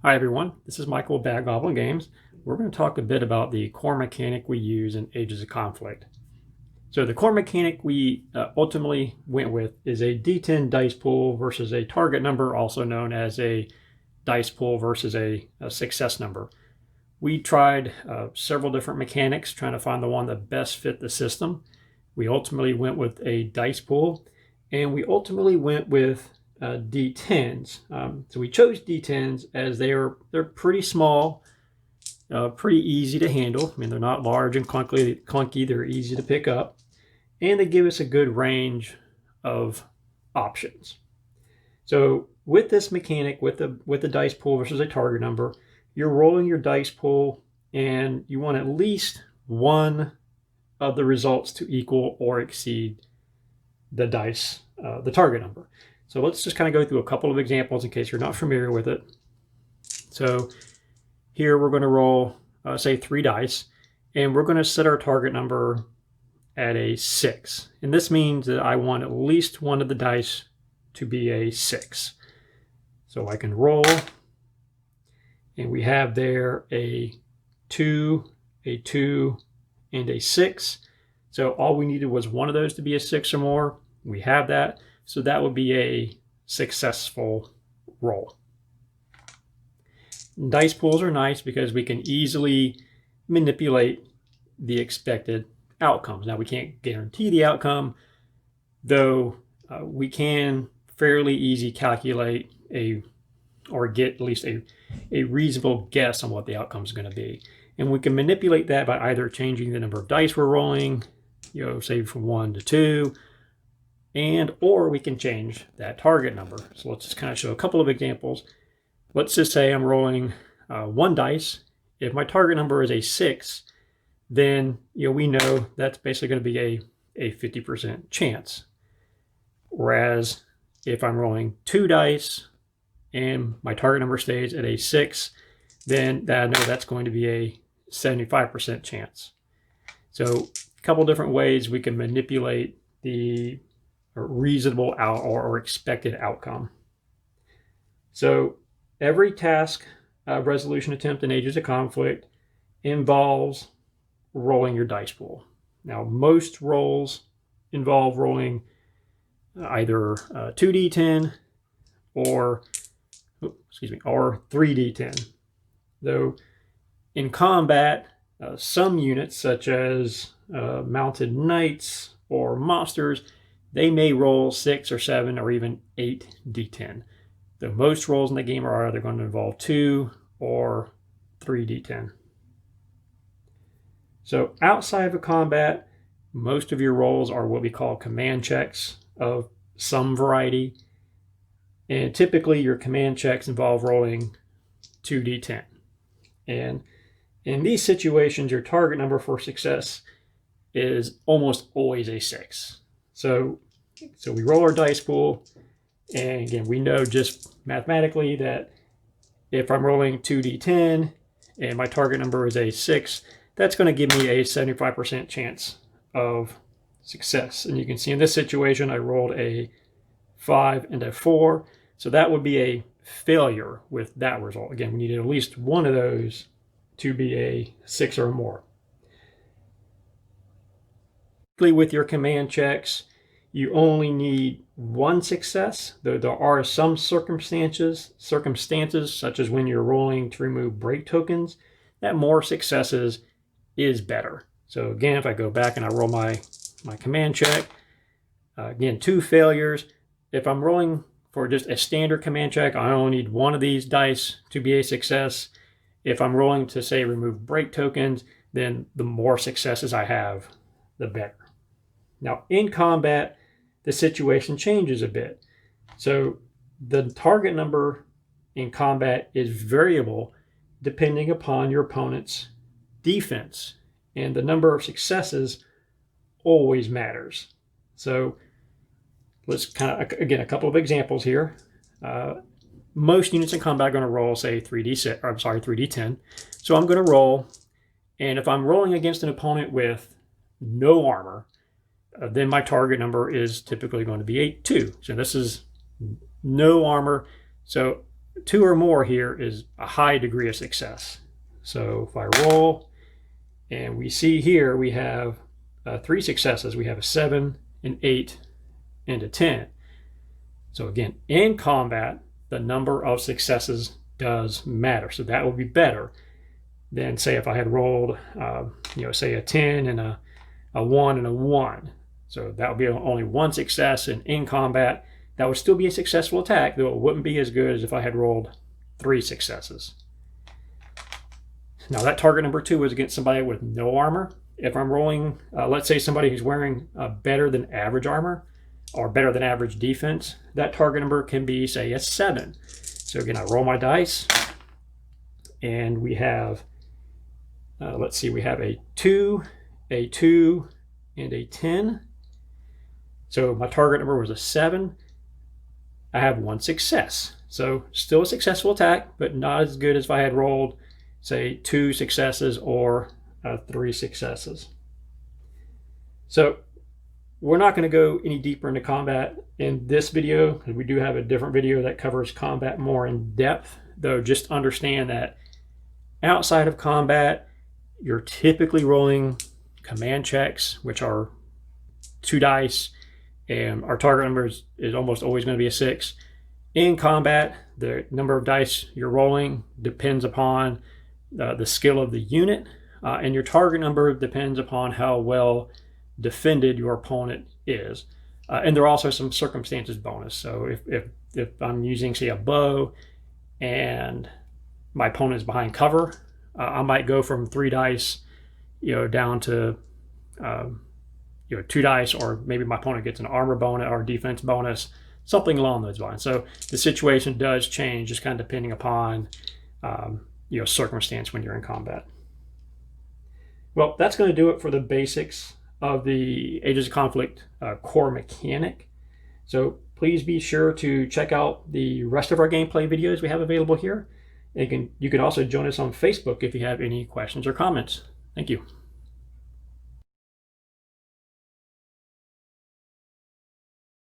Hi everyone, this is Michael with Bad Goblin Games. We're going to talk a bit about the core mechanic we use in Ages of Conflict. So the core mechanic we ultimately went with is a D10 dice pool versus a target number, also known as a dice pool versus a success number. We tried several different mechanics trying to find the one that best fit the system. We ultimately went with a dice pool, and we ultimately went with D10s. So we chose D10s as they're pretty small, pretty easy to handle. I mean, they're not large and clunky. They're easy to pick up, and they give us a good range of options. So with this mechanic, with the dice pool versus a target number, you're rolling your dice pool, and you want at least one of the results to equal or exceed the target number. So let's just kind of go through a couple of examples in case you're not familiar with it. So here we're going to roll, say, 3 dice, and we're going to set our target number at a 6. And this means that I want at least one of the dice to be a 6. So I can roll, and we have there a 2, a 2, and a 6. So all we needed was one of those to be a 6 or more. We have that. So that would be a successful roll. Dice pools are nice because we can easily manipulate the expected outcomes. Now, we can't guarantee the outcome, though we can fairly easy calculate or get at least a reasonable guess on what the outcome is going to be. And we can manipulate that by either changing the number of dice we're rolling, say from 1 to 2, or we can change that target number. So let's just kind of show a couple of examples. Let's just say I'm rolling 1 dice. If my target number is a 6, then we know that's basically going to be a 50% chance. Whereas if I'm rolling 2 dice and my target number stays at a 6, then I know that's going to be a 75% chance. So a couple different ways we can manipulate the reasonable or expected outcome. So every task resolution attempt in Ages of Conflict involves rolling your dice pool. Now, most rolls involve rolling either 2d10 or 3d10. Though in combat, some units such as mounted knights or monsters, they may roll 6 or 7 or even 8d10. Though most rolls in the game are either going to involve 2 or 3d10. So outside of combat, most of your rolls are what we call command checks of some variety. And typically your command checks involve rolling 2d10. And in these situations, your target number for success is almost always a 6. So we roll our dice pool, and again, we know just mathematically that if I'm rolling 2d10 and my target number is a 6, that's going to give me a 75% chance of success. And you can see in this situation, I rolled a 5 and a 4. So that would be a failure with that result. Again, we needed at least one of those to be a 6 or more. With your command checks, you only need 1 success, though there are some circumstances such as when you're rolling to remove break tokens, that more successes is better. So again, if I go back and I roll my command check, again, 2 failures. If I'm rolling for just a standard command check, I only need 1 of these dice to be a success. If I'm rolling to, say, remove break tokens, then the more successes I have, the better. Now, in combat, the situation changes a bit. So the target number in combat is variable depending upon your opponent's defense, and the number of successes always matters. So let's kind of, again, a couple of examples here. Most units in combat are going to roll, say, 3d10. So I'm going to roll, and if I'm rolling against an opponent with no armor, then my target number is typically going to be a 2. So this is no armor. So 2 or more here is a high degree of success. So if I roll, and we see here we have 3 successes. We have a 7, an 8, and a 10. So again, in combat, the number of successes does matter. So that would be better than, say, if I had rolled, say a 10 and a 1 and a 1. So that would be only 1 success, and in combat, that would still be a successful attack, though it wouldn't be as good as if I had rolled 3 successes. Now that target number 2 is against somebody with no armor. If I'm rolling, let's say somebody who's wearing better than average armor or better than average defense, that target number can be, say, a 7. So again, I roll my dice, and we have, let's see, we have a 2, and a 10. So my target number was a 7. I have 1 success. So still a successful attack, but not as good as if I had rolled, say, 2 successes or 3 successes. So we're not going to go any deeper into combat in this video, because we do have a different video that covers combat more in depth, though just understand that outside of combat, you're typically rolling command checks, which are 2 dice, and our target number is almost always going to be a 6. In combat, the number of dice you're rolling depends upon the skill of the unit, and your target number depends upon how well defended your opponent is. And there are also some circumstances bonus. So if I'm using, say, a bow and my opponent is behind cover, I might go from 3 dice, down to 2 dice, or maybe my opponent gets an armor bonus or defense bonus, something along those lines. So the situation does change, just kind of depending upon circumstance when you're in combat. Well, that's going to do it for the basics of the Ages of Conflict core mechanic. So please be sure to check out the rest of our gameplay videos we have available here. You can also join us on Facebook if you have any questions or comments. Thank you.